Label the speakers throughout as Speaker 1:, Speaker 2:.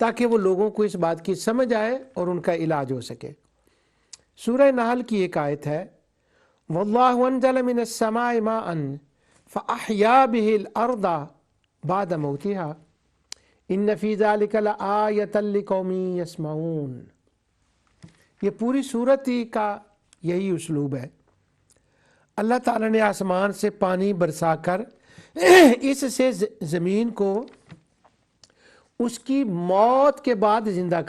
Speaker 1: تاکہ وہ لوگوں کو اس بات کی سمجھ آئے اور ان کا علاج ہو سکے۔ سورہ نحل کی ایک آیت ہے، وَاللَّهُ أَنزَلَ مِنَ السَّمَاءِ مَاءً فَأَحْيَا بِهِ الْأَرْضَ بَعْدَ مَوْتِهَا إِنَّ فِي ذَلِكَ لَآيَةً لِقَوْمٍ يَسْمَعُونَ۔ یہ پوری صورت ہی کا یہی اسلوب ہے۔ اللہ تعالیٰ نے آسمان سے پانی برسا کر اس سے زمین کو اس کی موت کے بعد زندہ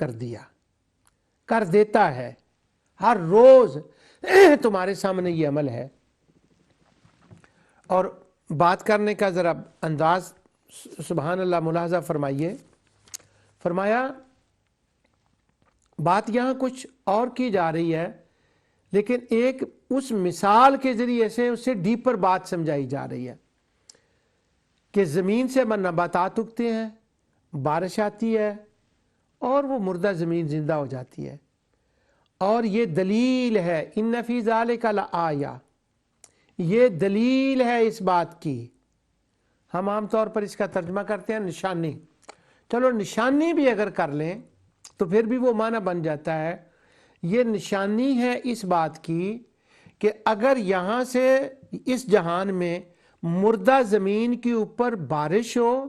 Speaker 1: کر دیتا ہے۔ ہر روز تمہارے سامنے یہ عمل ہے۔ اور بات کرنے کا ذرا انداز سبحان اللہ ملاحظہ فرمائیے۔ فرمایا بات یہاں کچھ اور کی جا رہی ہے، لیکن ایک اس مثال کے ذریعے سے اس سے ڈیپر بات سمجھائی جا رہی ہے کہ زمین سے نباتات اگتے ہیں، بارش آتی ہے اور وہ مردہ زمین زندہ ہو جاتی ہے، اور یہ دلیل ہے، ان فی ذالک لآیہ، یہ دلیل ہے اس بات کی۔ ہم عام طور پر اس کا ترجمہ کرتے ہیں نشانی، چلو نشانی بھی اگر کر لیں تو پھر بھی وہ معنی بن جاتا ہے، یہ نشانی ہے اس بات کی کہ اگر یہاں سے اس جہان میں مردہ زمین کے اوپر بارش ہو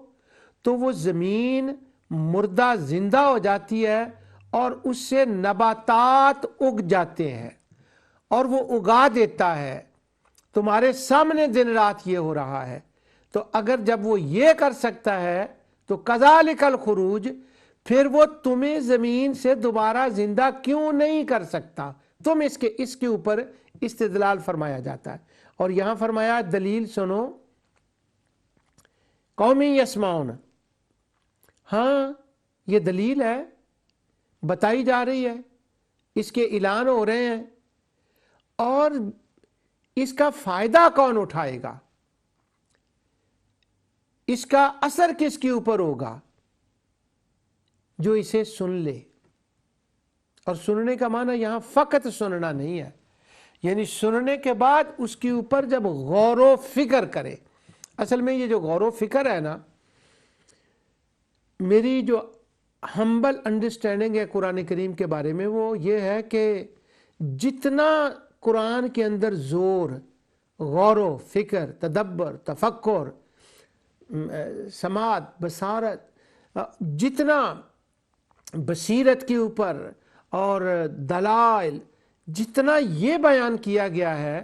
Speaker 1: تو وہ زمین مردہ زندہ ہو جاتی ہے اور اس سے نباتات اگ جاتے ہیں اور وہ اگا دیتا ہے۔ تمہارے سامنے دن رات یہ ہو رہا ہے، تو اگر جب وہ یہ کر سکتا ہے تو کذالک الخروج، پھر وہ تمہیں زمین سے دوبارہ زندہ کیوں نہیں کر سکتا؟ تم اس کے اوپر استدلال فرمایا جاتا ہے، اور یہاں فرمایا دلیل سنو، قومی یسمعون، ہاں یہ دلیل ہے، بتائی جا رہی ہے، اس کے اعلان ہو رہے ہیں، اور اس کا فائدہ کون اٹھائے گا، اس کا اثر کس کے اوپر ہوگا؟ جو اسے سن لے۔ اور سننے کا معنی یہاں فقط سننا نہیں ہے، یعنی سننے کے بعد اس کے اوپر جب غور و فکر کرے۔ اصل میں یہ جو غور و فکر ہے نا، میری جو ہمبل انڈرسٹینڈنگ ہے قرآن کریم کے بارے میں، وہ یہ ہے کہ جتنا قرآن کے اندر زور، غور و فکر، تدبر، تفکر، سماعت، بصارت، جتنا بصیرت کے اوپر اور دلائل، جتنا یہ بیان کیا گیا ہے،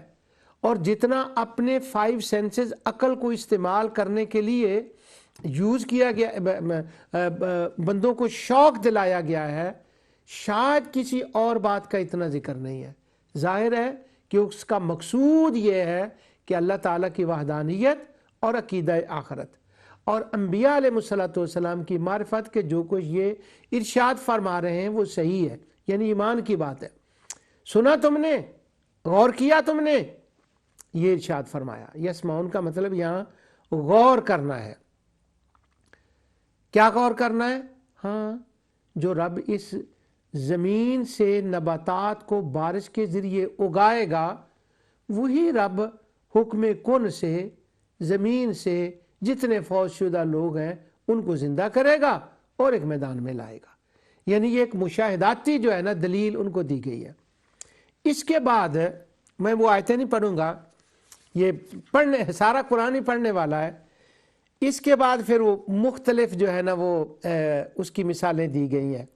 Speaker 1: اور جتنا اپنے 5 سینسز عقل کو استعمال کرنے کے لیے یوز کیا گیا، بندوں کو شوق دلایا گیا ہے، شاید کسی اور بات کا اتنا ذکر نہیں ہے۔ ظاہر ہے کہ اس کا مقصود یہ ہے کہ اللہ تعالیٰ کی وحدانیت اور عقیدہ آخرت اور انبیاء علیہ السلام کی معرفت کے جو کچھ یہ ارشاد فرما رہے ہیں وہ صحیح ہے، یعنی ایمان کی بات ہے۔ سنا تم نے، غور کیا تم نے، یہ ارشاد فرمایا۔ یسمعون کا مطلب یہاں غور کرنا ہے۔ کیا غور کرنا ہے؟ ہاں، جو رب اس زمین سے نباتات کو بارش کے ذریعے اگائے گا، وہی رب حکم کن سے زمین سے جتنے فوت شدہ لوگ ہیں ان کو زندہ کرے گا اور ایک میدان میں لائے گا۔ یعنی یہ ایک مشاہداتی جو ہے نا دلیل ان کو دی گئی ہے۔ اس کے بعد میں وہ آیتیں نہیں پڑھوں گا، یہ سارا قرآن ہی پڑھنے والا ہے۔ اس کے بعد پھر وہ مختلف جو ہے نا وہ اس کی مثالیں دی گئی ہیں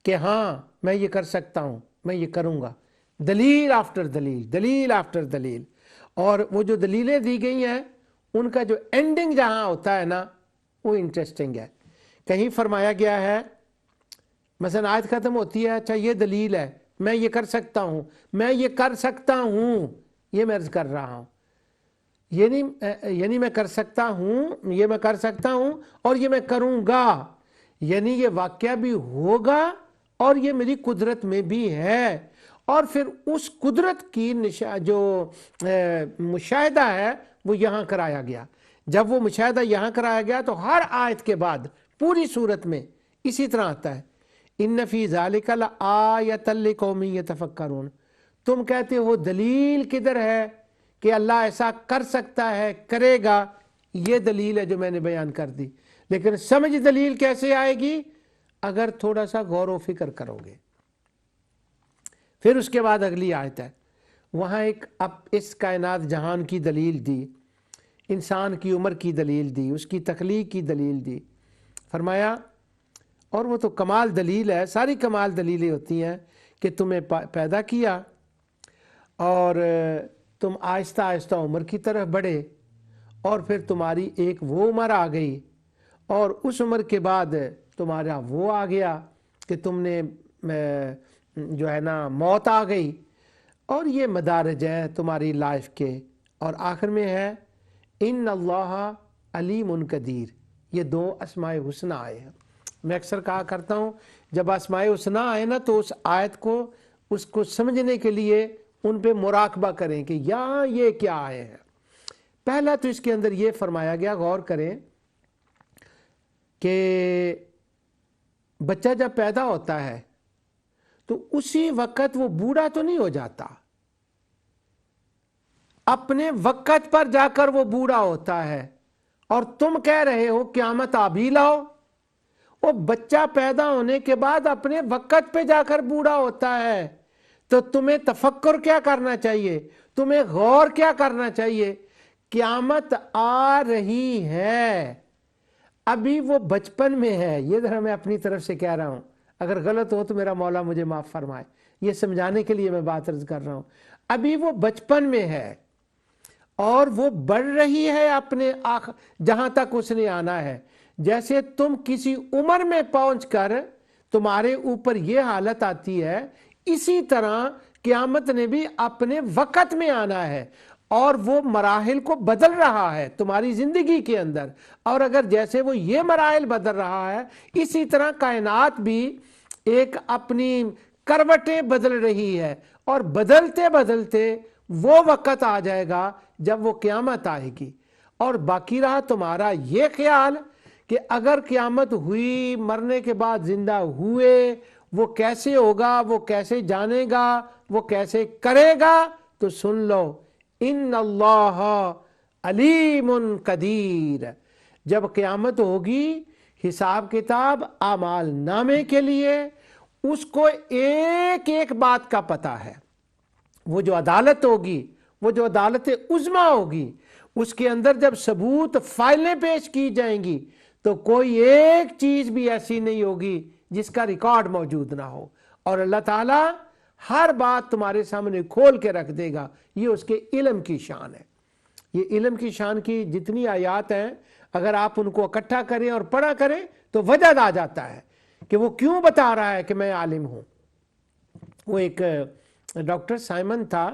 Speaker 1: کہ ہاں میں یہ کر سکتا ہوں، میں یہ کروں گا، دلیل آفٹر دلیل، دلیل آفٹر دلیل۔ اور وہ جو دلیلیں دی گئی ہیں ان کا جو اینڈنگ جہاں ہوتا ہے نا وہ انٹرسٹنگ ہے۔ کہیں فرمایا گیا ہے، مثلا آیت ختم ہوتی ہے، اچھا یہ دلیل ہے، میں یہ کر سکتا ہوں، میں یہ کر سکتا ہوں، یہ میں عرض کر رہا ہوں، یعنی میں کر سکتا ہوں، یہ میں کر سکتا ہوں اور یہ میں کروں گا، یعنی یہ واقعہ بھی ہوگا اور یہ میری قدرت میں بھی ہے۔ اور پھر اس قدرت کی جو مشاہدہ ہے وہ یہاں کرایا گیا۔ جب وہ مشاہدہ یہاں کرایا گیا تو ہر آیت کے بعد پوری صورت میں اسی طرح آتا ہے، ان فی ذالک لآیۃ لقوم یتفکرون۔ تم کہتے ہو دلیل کدھر ہے کہ اللہ ایسا کر سکتا ہے، کرے گا، یہ دلیل ہے جو میں نے بیان کر دی، لیکن سمجھ دلیل کیسے آئے گی؟ اگر تھوڑا سا غور و فکر کرو گے۔ پھر اس کے بعد اگلی آیت ہے، وہاں ایک اب اس کائنات جہان کی دلیل دی، انسان کی عمر کی دلیل دی، اس کی تخلیق کی دلیل دی۔ فرمایا اور وہ تو کمال دلیل ہے، ساری کمال دلیلیں ہوتی ہیں کہ تمہیں پیدا کیا اور تم آہستہ آہستہ عمر کی طرف بڑھے، اور پھر تمہاری ایک وہ عمر آ گئی، اور اس عمر کے بعد تمہارا وہ آ گیا کہ تم نے جو ہے نا موت آ گئی، اور یہ مدارج ہیں تمہاری لائف کے، اور آخر میں ہے ان اللہ علیم قدیر۔ یہ دو اسماء حسنی آئے ہیں۔ میں اکثر کہا کرتا ہوں جب اسماء حسنی آئے نا تو اس آیت کو اس کو سمجھنے کے لیے ان پہ مراقبہ کریں کہ یہاں یہ کیا آئے ہیں۔ پہلا تو اس کے اندر یہ فرمایا گیا، غور کریں کہ بچہ جب پیدا ہوتا ہے تو اسی وقت وہ بوڑھا تو نہیں ہو جاتا، اپنے وقت پر جا کر وہ بوڑھا ہوتا ہے، اور تم کہہ رہے ہو قیامت ابھی لاؤ۔ وہ بچہ پیدا ہونے کے بعد اپنے وقت پہ جا کر بوڑھا ہوتا ہے، تو تمہیں تفکر کیا کرنا چاہیے، تمہیں غور کیا کرنا چاہیے؟ قیامت آ رہی ہے، ابھی وہ بچپن میں ہے۔ یہ ذرا میں اپنی طرف سے کہہ رہا ہوں، اگر غلط ہو تو میرا مولا مجھے معاف فرمائے، یہ سمجھانے کے لیے میں بات عرض کر رہا ہوں۔ ابھی وہ بچپن میں ہے اور وہ بڑھ رہی ہے اپنے جہاں تک اس نے آنا ہے۔ جیسے تم کسی عمر میں پہنچ کر تمہارے اوپر یہ حالت آتی ہے، اسی طرح قیامت نے بھی اپنے وقت میں آنا ہے، اور وہ مراحل کو بدل رہا ہے تمہاری زندگی کے اندر۔ اور اگر جیسے وہ یہ مراحل بدل رہا ہے، اسی طرح کائنات بھی ایک اپنی کروٹیں بدل رہی ہے، اور بدلتے بدلتے وہ وقت آ جائے گا جب وہ قیامت آئے گی۔ اور باقی رہا تمہارا یہ خیال کہ اگر قیامت ہوئی، مرنے کے بعد زندہ ہوئے، وہ کیسے ہوگا، وہ کیسے جانے گا، وہ کیسے کرے گا، تو سن لو ان اللہ علیم قدیر۔ جب قیامت ہوگی، حساب کتاب اعمال نامے کے لیے اس کو ایک ایک بات کا پتہ ہے۔ وہ جو عدالت ہوگی، وہ جو عدالت عظمیٰ ہوگی، اس کے اندر جب ثبوت فائلیں پیش کی جائیں گی تو کوئی ایک چیز بھی ایسی نہیں ہوگی جس کا ریکارڈ موجود نہ ہو، اور اللہ تعالیٰ ہر بات تمہارے سامنے کھول کے رکھ دے گا۔ یہ اس کے علم کی شان ہے۔ یہ علم کی شان کی جتنی آیات ہیں، اگر آپ ان کو اکٹھا کریں اور پڑھا کریں تو وجد آ جاتا ہے کہ وہ کیوں بتا رہا ہے کہ میں عالم ہوں۔ وہ ایک ڈاکٹر سائمن تھا،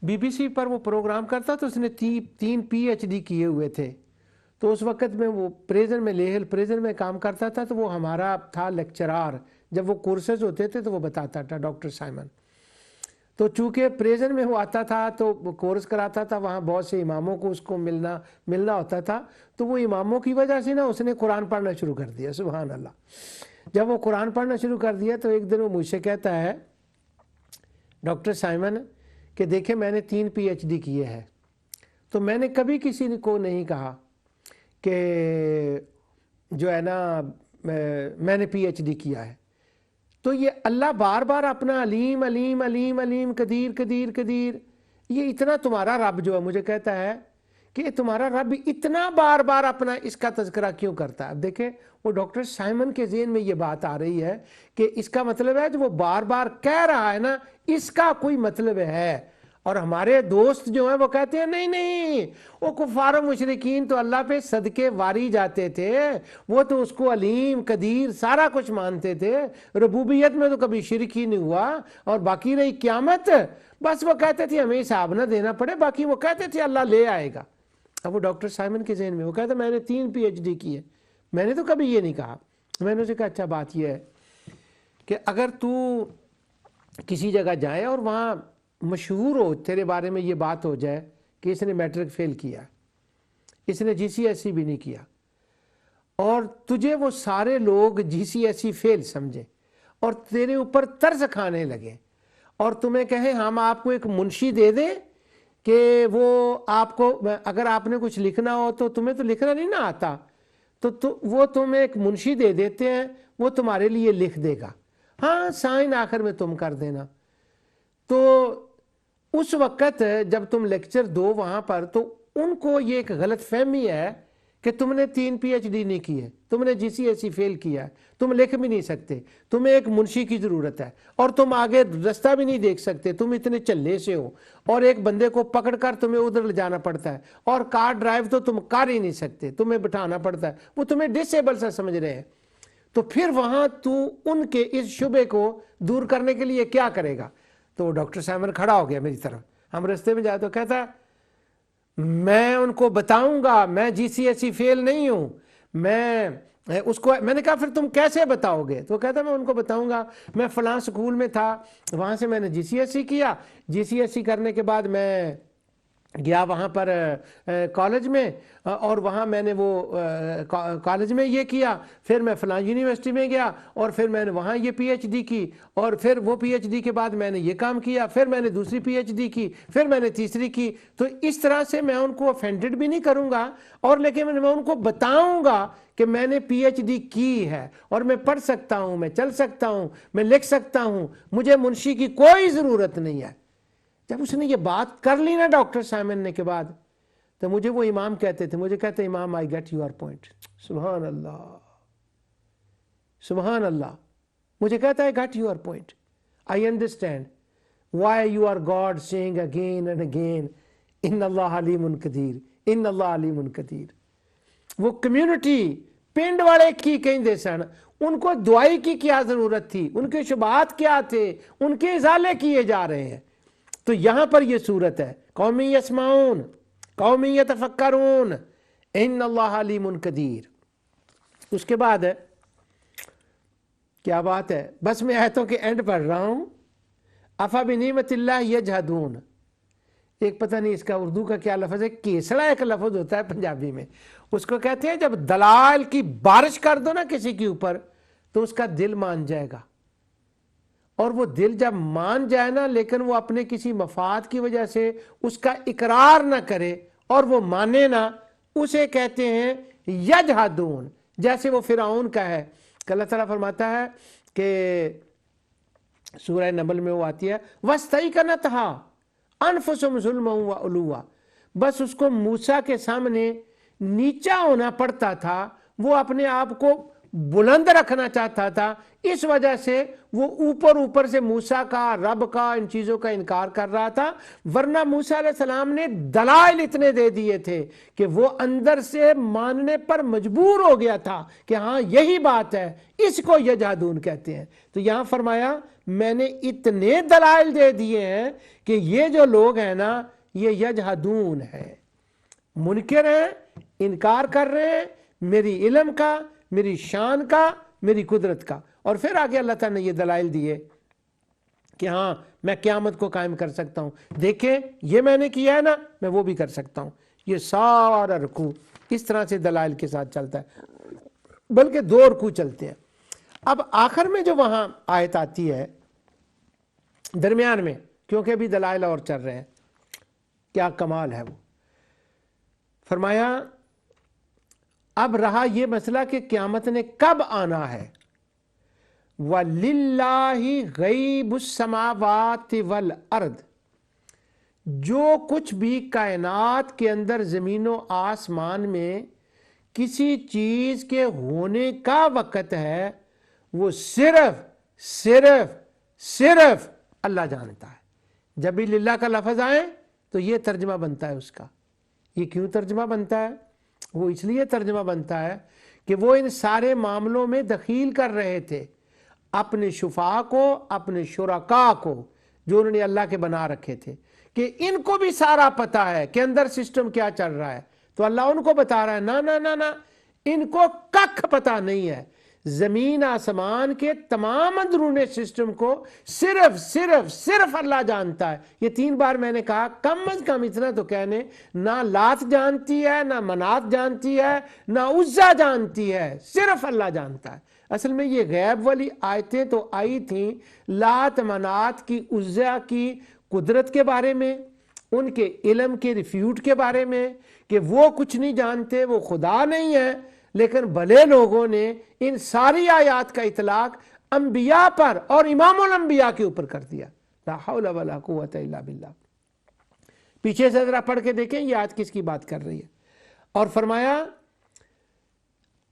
Speaker 1: بی بی سی پر وہ پروگرام کرتا، تو اس نے 3 PhD کیے ہوئے تھے۔ تو اس وقت میں وہ پریزن میں لیہل پریزن میں کام کرتا تھا، تو وہ ہمارا تھا لیکچرار۔ جب وہ کورسز ہوتے تھے تو وہ بتاتا تھا ڈاکٹر سائمن۔ تو چونکہ پریزن میں وہ آتا تھا تو وہ کورس کراتا تھا، وہاں بہت سے اماموں کو اس کو ملنا ہوتا تھا، تو وہ اماموں کی وجہ سے نا اس نے قرآن پڑھنا شروع کر دیا۔ سبحان اللہ۔ جب وہ قرآن پڑھنا شروع کر دیا تو ایک دن وہ مجھ سے کہتا ہے ڈاکٹر سائمن کہ دیکھیں میں نے 3 PhD کیے ہیں، تو میں نے کبھی کسی کو نہیں کہا کہ جو ہے نا میں نے PhD کیا ہے۔ تو یہ اللہ بار بار اپنا علیم علیم علیم علیم قدیر قدیر قدیر، یہ اتنا تمہارا رب جو ہے مجھے کہتا ہے کہ تمہارا رب اتنا بار بار اپنا اس کا تذکرہ کیوں کرتا ہے۔ اب دیکھیں وہ ڈاکٹر سائمن کے ذہن میں یہ بات آ رہی ہے کہ اس کا مطلب ہے جو وہ بار بار کہہ رہا ہے نا، اس کا کوئی مطلب ہے۔ اور ہمارے دوست جو ہیں وہ کہتے ہیں نہیں نہیں، وہ کفار و مشرکین تو اللہ پہ صدقے واری جاتے تھے، وہ تو اس کو علیم قدیر سارا کچھ مانتے تھے، ربوبیت میں تو کبھی شرک ہی نہیں ہوا، اور باقی رہی قیامت، بس وہ کہتے تھے ہمیں حساب نہ دینا پڑے، باقی وہ کہتے تھے اللہ لے آئے گا۔ اب وہ ڈاکٹر سائمن کے ذہن میں وہ کہتا میں نے 3 PhD کی ہے، میں نے تو کبھی یہ نہیں کہا۔ میں نے اسے کہا اچھا بات یہ ہے کہ اگر تو کسی جگہ جائے اور وہاں مشہور ہو، تیرے بارے میں یہ بات ہو جائے کہ اس نے میٹرک فیل کیا، اس نے GCSE بھی نہیں کیا، اور تجھے وہ سارے لوگ GCSE فیل سمجھے اور تیرے اوپر طرز کھانے لگے، اور تمہیں کہیں ہم آپ کو ایک منشی دے دیں کہ وہ آپ کو اگر آپ نے کچھ لکھنا ہو تو تمہیں تو لکھنا نہیں نہ آتا تو وہ تمہیں ایک منشی دے دیتے ہیں, وہ تمہارے لیے لکھ دے گا, ہاں سائن آخر میں تم کر دینا. تو اس وقت جب تم لیکچر دو وہاں پر تو ان کو یہ ایک غلط فہمی ہے کہ تم نے 3 PhD نہیں کی ہے, تم نے GCSE فیل کیا ہے, تم لکھ بھی نہیں سکتے, تمہیں ایک منشی کی ضرورت ہے اور تم آگے رستہ بھی نہیں دیکھ سکتے, تم اتنے چلے سے ہو اور ایک بندے کو پکڑ کر تمہیں ادھر لے جانا پڑتا ہے اور کار ڈرائیو تو تم کر ہی نہیں سکتے, تمہیں بٹھانا پڑتا ہے, وہ تمہیں ڈسیبل سا سمجھ رہے ہیں. تو پھر وہاں تو ان کے اس شبے کو دور کرنے کے لیے کیا کرے گا؟ تو ڈاکٹر سائمن کھڑا ہو گیا میری طرف, ہم رستے میں جائے تو کہتا میں ان کو بتاؤں گا میں GCSE فیل نہیں ہوں. میں نے کہا پھر تم کیسے بتاؤ گے؟ تو کہتا میں ان کو بتاؤں گا میں فلاں سکول میں تھا, وہاں سے میں نے GCSE کیا, GCSE کرنے کے بعد میں گیا وہاں پر کالج میں اور وہاں میں نے وہ کالج میں یہ کیا, پھر میں فلاں یونیورسٹی میں گیا اور پھر میں نے وہاں یہ PhD کی اور پھر وہ PhD کے بعد میں نے یہ کام کیا, پھر میں نے دوسری PhD کی, پھر میں نے تیسری کی. تو اس طرح سے میں ان کو offended بھی نہیں کروں گا اور لیکن میں ان کو بتاؤں گا کہ میں نے PhD کی ہے اور میں پڑھ سکتا ہوں, میں چل سکتا ہوں, میں لکھ سکتا ہوں, مجھے منشی کی کوئی ضرورت نہیں ہے. جب اس نے یہ بات کر لی نا ڈاکٹر سائمن نے کے بعد, تو مجھے وہ امام کہتے تھے, مجھے کہتے امام آئی گیٹ یور پوائنٹ. سبحان اللہ سبحان اللہ, مجھے کہتا ہے get your point, I understand why you are God saying again and again ان اللہ علیم قدیر, ان اللہ علیم قدیر. وہ کمیونٹی پنڈ والے کی کہیں سن, ان کو دعائی کی کیا ضرورت تھی, ان کے شبہات کیا تھے, ان کے ازالے کیے جا رہے ہیں. تو یہاں پر یہ صورت ہے قومی یسمعون قومی یتفکرون ان اللہ علیم قدیر. اس کے بعد ہے کیا بات ہے, بس میں آیتوں کے اینڈ پڑھ رہا ہوں. افا بنعمت اللہ یجحدون, ایک پتہ نہیں اس کا اردو کا کیا لفظ ہے, کیسڑا ایک لفظ ہوتا ہے پنجابی میں, اس کو کہتے ہیں جب دلائل کی بارش کر دو نا کسی کے اوپر تو اس کا دل مان جائے گا, اور وہ دل جب مان جائے نا لیکن وہ اپنے کسی مفاد کی وجہ سے اس کا اقرار نہ کرے اور وہ مانے نہ, اسے کہتے ہیں یجحدون. جیسے وہ فرعون کا ہے کہ اللہ تعالیٰ فرماتا ہے کہ سورہ نمل میں وہ آتی ہے وَاسْتَيْقَنَتْهَا أَنفُسُهُمْ ظُلْمًا وَعُلُوًّا, بس اس کو موسیٰ کے سامنے نیچا ہونا پڑتا تھا, وہ اپنے آپ کو بلند رکھنا چاہتا تھا, اس وجہ سے وہ اوپر سے موسیٰ کا رب کا ان چیزوں کا انکار کر رہا تھا. ورنہ موسیٰ علیہ السلام نے دلائل اتنے دے دیے تھے کہ وہ اندر سے ماننے پر مجبور ہو گیا تھا کہ ہاں یہی بات ہے, اس کو یجحدون کہتے ہیں. تو یہاں فرمایا میں نے اتنے دلائل دے دیے ہیں کہ یہ جو لوگ ہیں نا یہ یجحدون ہے, منکر ہیں, انکار کر رہے ہیں میری علم کا, میری شان کا, میری قدرت کا. اور پھر آگے اللہ تعالیٰ نے یہ دلائل دیے کہ ہاں میں قیامت کو قائم کر سکتا ہوں, دیکھیں یہ میں نے کیا ہے نا میں وہ بھی کر سکتا ہوں. یہ سارا رکوع اس طرح سے دلائل کے ساتھ چلتا ہے, بلکہ 2 رکوع چلتے ہیں. اب آخر میں جو وہاں آیت آتی ہے درمیان میں, کیونکہ ابھی دلائل اور چل رہے ہیں, کیا کمال ہے وہ. فرمایا اب رہا یہ مسئلہ کہ قیامت نے کب آنا ہے. وَلِلَّهِ غَيْبُ السَّمَاوَاتِ وَالْأَرْضِ, جو کچھ بھی کائنات کے اندر زمین و آسمان میں کسی چیز کے ہونے کا وقت ہے وہ صرف اللہ جانتا ہے. جب بھی للہ کا لفظ آئے تو یہ ترجمہ بنتا ہے اس کا. یہ کیوں ترجمہ بنتا ہے؟ وہ اس لیے ترجمہ بنتا ہے کہ وہ ان سارے معاملوں میں دخیل کر رہے تھے اپنے شفعاء کو, اپنے شرکاء کو جو انہوں نے اللہ کے بنا رکھے تھے, کہ ان کو بھی سارا پتہ ہے کہ اندر سسٹم کیا چل رہا ہے. تو اللہ ان کو بتا رہا ہے نا نا نا نا, ان کو ککھ پتہ نہیں ہے. زمین آسمان کے تمام اندرون سسٹم کو صرف اللہ جانتا ہے. یہ 3 بار میں نے کہا, کم از کم اتنا تو کہنے, نہ لات جانتی ہے, نہ منات جانتی ہے, نہ عزا جانتی ہے, صرف اللہ جانتا ہے. اصل میں یہ غیب والی آیتیں تو آئی تھیں لات منات کی عزا کی قدرت کے بارے میں, ان کے علم کے ریفیوٹ کے بارے میں کہ وہ کچھ نہیں جانتے، وہ خدا نہیں ہے، لیکن بھلے لوگوں نے ان ساری آیات کا اطلاق انبیاء پر اور امام الانبیاء کے اوپر کر دیا۔ لا حول ولا قوت الا باللہ۔ پیچھے سے ذرا پڑھ کے دیکھیں یہ آیت کس کی بات کر رہی ہے۔ اور فرمایا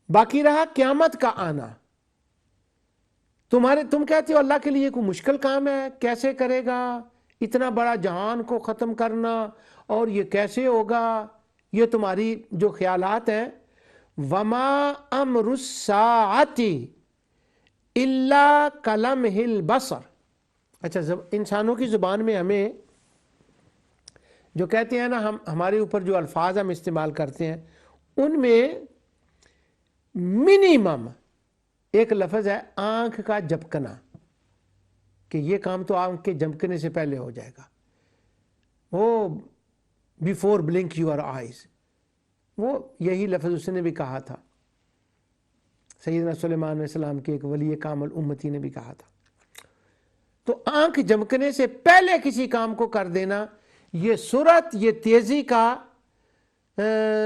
Speaker 1: باقی رہا قیامت کا آنا۔ تم کہتے ہو اللہ کے لیے کوئی مشکل کام ہے، کیسے کرے گا اتنا بڑا جہان کو ختم کرنا، اور یہ کیسے ہوگا؟ یہ تمہاری جو خیالات ہیں۔ وما امر الساعۃ الا کلمح البصر۔ اچھا، انسانوں کی زبان میں ہمیں جو کہتے ہیں نا، ہمارے اوپر جو الفاظ ہم استعمال کرتے ہیں ان میں منیمم ایک لفظ ہے آنکھ کا جھپکنا، کہ یہ کام تو آنکھ کے جھپکنے سے پہلے ہو جائے گا، وہ بیفور بلنک یور آئیز، وہ یہی لفظ اس نے بھی کہا تھا، سیدنا سلیمان علیہ السلام کے ایک ولی کامل امتی نے بھی کہا تھا۔ تو آنکھ جھپکنے سے پہلے کسی کام کو کر دینا، یہ سرعت، یہ تیزی کا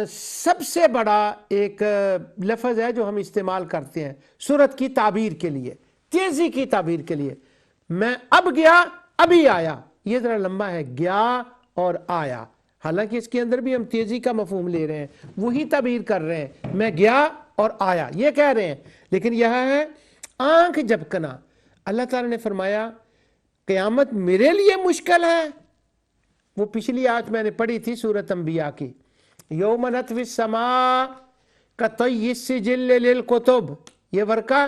Speaker 1: سب سے بڑا ایک لفظ ہے جو ہم استعمال کرتے ہیں سرعت کی تعبیر کے لیے، تیزی کی تعبیر کے لیے۔ میں اب گیا ابھی آیا، یہ ذرا لمبا ہے، گیا اور آیا، حالانکہ اس کے اندر بھی ہم تیزی کا مفہوم لے رہے ہیں، وہی تعبیر کر رہے ہیں، میں گیا اور آیا یہ کہہ رہے ہیں، لیکن یہ ہے آنکھ جھپکنا۔ اللہ تعالیٰ نے فرمایا قیامت میرے لیے مشکل ہے۔ وہ پچھلی آیت میں نے پڑھی تھی سورۃ انبیاء کی، یوم نطوی السماء کطی السجل للکتب، یہ ورقہ